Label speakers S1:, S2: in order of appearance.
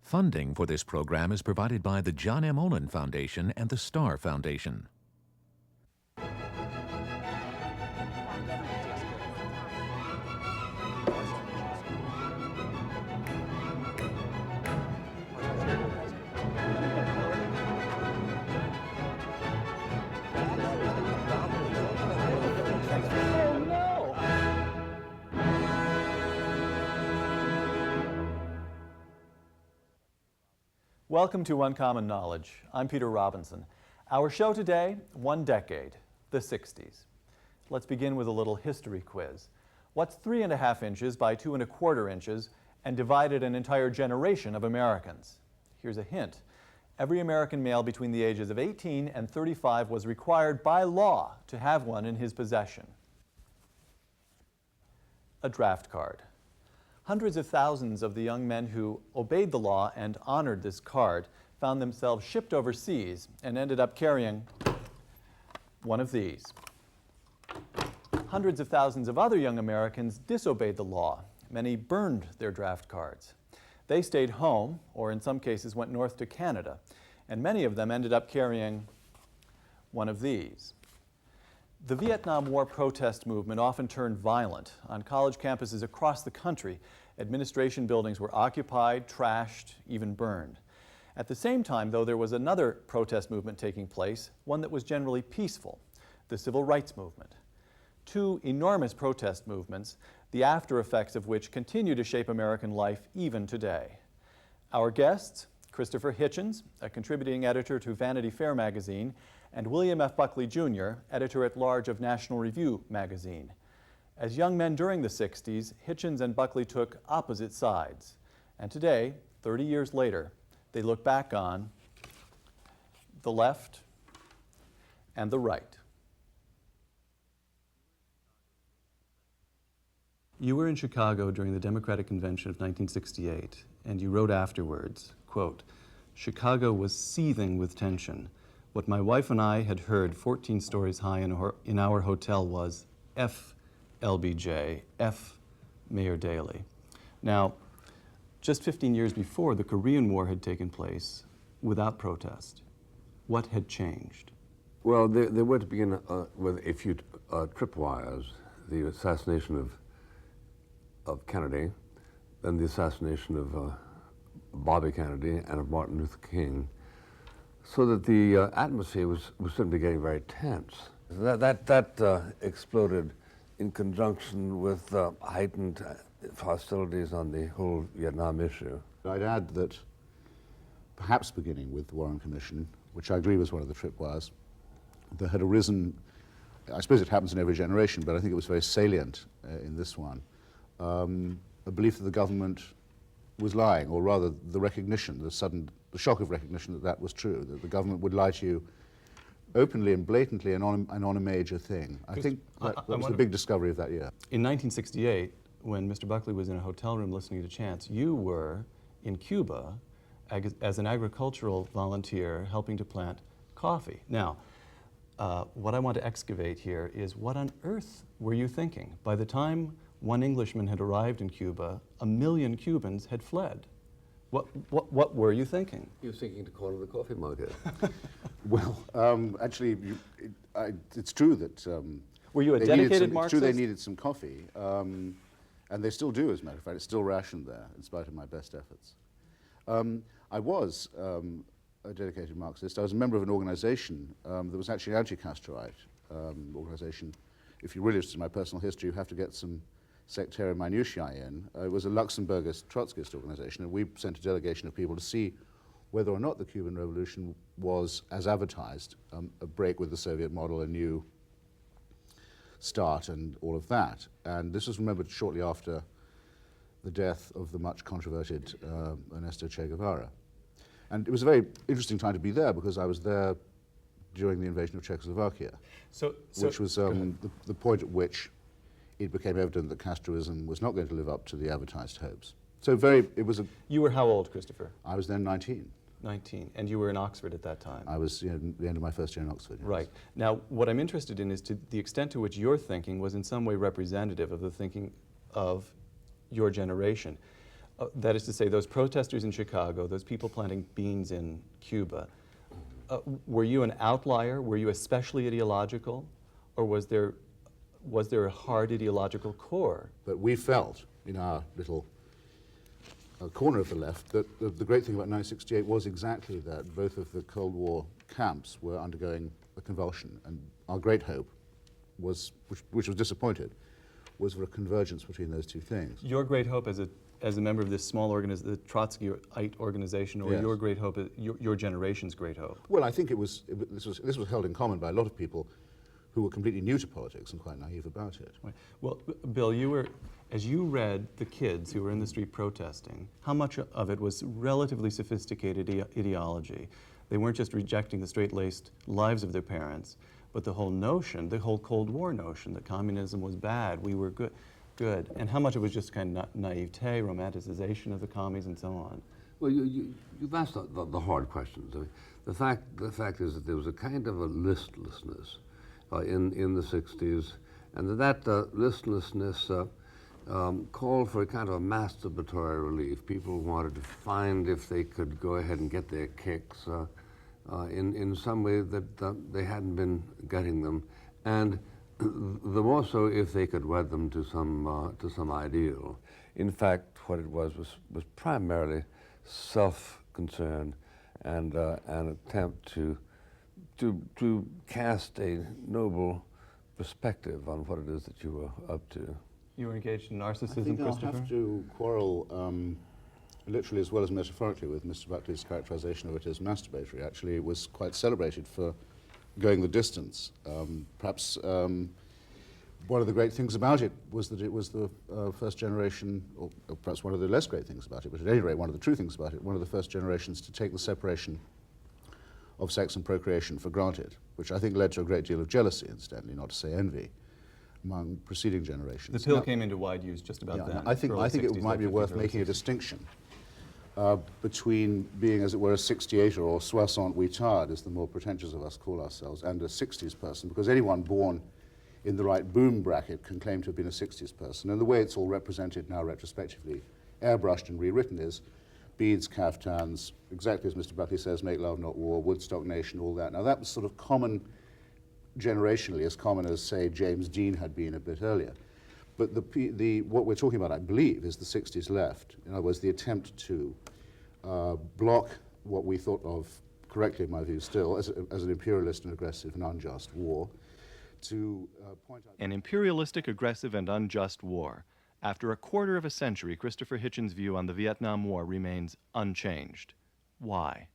S1: Funding for this program is provided by the John M. Olin Foundation and the Star Foundation.
S2: Welcome to Uncommon Knowledge. I'm Peter Robinson. Our show today, one decade, the 60s. Let's begin with a little history quiz. What's 3.5 inches by 2.25 inches and divided an entire generation of Americans? Here's a hint. Every American male between the ages of 18 and 35 was required by law to have one in his possession. A draft card. Hundreds of thousands of the young men who obeyed the law and honored this card found themselves shipped overseas and ended up carrying one of these. Hundreds of thousands of other young Americans disobeyed the law. Many burned their draft cards. They stayed home, or in some cases went north to Canada, and many of them ended up carrying one of these. The Vietnam War protest movement often turned violent. On college campuses across the country, administration buildings were occupied, trashed, even burned. At the same time, though, there was another protest movement taking place, one that was generally peaceful, the civil rights movement. Two enormous protest movements, the after effects of which continue to shape American life even today. Our guests, Christopher Hitchens, a contributing editor to Vanity Fair magazine, and William F. Buckley, Jr., editor-at-large of National Review magazine. As young men during the 60s, Hitchens and Buckley took opposite sides. And today, 30 years later, they look back on the left and the right. You were in Chicago during the Democratic Convention of 1968, and you wrote afterwards, quote, "Chicago was seething with tension. What my wife and I had heard 14 stories high in our hotel was F. LBJ, F. Mayor Daley." Now, just 15 years before, the Korean War had taken place without protest. What had changed?
S3: Well, there were to begin with a few tripwires. The assassination of Kennedy, then the assassination of Bobby Kennedy and of Martin Luther King, so that the atmosphere was simply getting very tense. That exploded in conjunction with heightened hostilities on the whole Vietnam issue.
S4: I'd add that perhaps beginning with the Warren Commission, which I agree was one of the tripwires, there had arisen, I suppose it happens in every generation, but I think it was very salient in this one, a belief that the government was lying, or rather the recognition, the shock of recognition that that was true, that the government would lie to you openly and blatantly and on a major thing. I think that was the big discovery of that year.
S2: In 1968, when Mr. Buckley was in a hotel room listening to Chance, you were in Cuba as an agricultural volunteer helping to plant coffee. Now, what I want to excavate here is, what on earth were you thinking? By the time one Englishman had arrived in Cuba, 1 million Cubans had fled. What were you thinking?
S3: You were thinking to corner the coffee market.
S4: Well, actually, it's true that...
S2: were you a dedicated Marxist?
S4: It's true they needed some coffee, and they still do, as a matter of fact. It's still rationed there, in spite of my best efforts. I was a dedicated Marxist. I was a member of an organization that was actually an anti-Castroite organization. If you're really interested in my personal history, you have to get some sectarian minutiae in. It was a Luxembourgist Trotskyist organization, and we sent a delegation of people to see whether or not the Cuban Revolution was, as advertised, a break with the Soviet model, a new start, and all of that. And this was remembered shortly after the death of the much controverted Ernesto Che Guevara. And it was a very interesting time to be there, because I was there during the invasion of Czechoslovakia, which was the point at which it became evident that Castroism was not going to live up to the advertised hopes. So it was a...
S2: You were how old, Christopher?
S4: I was then 19.
S2: 19, and you were in Oxford at that time.
S4: I was at the end of my first year in Oxford. Yes.
S2: Right. Now, what I'm interested in is to the extent to which your thinking was in some way representative of the thinking of your generation. That is to say, those protesters in Chicago, those people planting beans in Cuba, were you an outlier? Were you especially ideological? Or was there a hard ideological core?
S4: But we felt, in our little corner of the left, that the great thing about 1968 was exactly that both of the Cold War camps were undergoing a convulsion, and our great hope was, which was disappointed, was for a convergence between those two things.
S2: Your great hope as a member of this small the Trotskyite organization, or
S4: Yes.
S2: Your great hope, your generation's great hope?
S4: Well, I think this was held in common by a lot of people who were completely new to politics and quite naive about it.
S2: Right. Well, Bill, as you read the kids who were in the street protesting, how much of it was relatively sophisticated ideology? They weren't just rejecting the straight-laced lives of their parents, but the whole notion, the whole Cold War notion that communism was bad, we were good. And how much of it was just kind of naivete, romanticization of the commies, and so on?
S3: Well, you've asked the hard questions. I mean, the fact is that there was a kind of a listlessness in the 60s, and that listlessness called for a kind of a masturbatory relief. People wanted to find if they could go ahead and get their kicks in some way that they hadn't been getting them, and the more so if they could wed them to some ideal. In fact, what it was primarily self-concern and an attempt to cast a noble perspective on what it is that you were up to.
S2: You were engaged in
S4: I
S2: narcissism,
S4: think I'll
S2: Christopher?
S4: have to quarrel literally as well as metaphorically with Mr. Buckley's characterization of it as masturbatory. Actually, it was quite celebrated for going the distance. Perhaps one of the great things about it was that it was the first generation, or perhaps one of the less great things about it, but at any rate one of the true things about it, one of the first generations to take the separation of sex and procreation for granted, which I think led to a great deal of jealousy, incidentally, not to say envy, among preceding generations.
S2: The pill came into wide use just about then.
S4: I think
S2: early
S4: it
S2: 60s,
S4: might be
S2: late
S4: worth
S2: 50s, early
S4: making a
S2: 60s.
S4: distinction between being, as it were, a 68er or soixante huitard, as the more pretentious of us call ourselves, and a 60s person, because anyone born in the right boom bracket can claim to have been a 60s person. And the way it's all represented now retrospectively, airbrushed and rewritten, is beads, caftans, exactly as Mr. Buckley says, make love, not war, Woodstock Nation, all that. Now that was sort of common generationally, as common as, say, James Dean had been a bit earlier. But what we're talking about, I believe, is the 60s left. In other words, the attempt to block what we thought of, correctly in my view still, as an imperialist and aggressive and unjust war, to point out...
S2: An imperialistic, aggressive, and unjust war. After a quarter of a century, Christopher Hitchens' view on the Vietnam War remains unchanged. Why?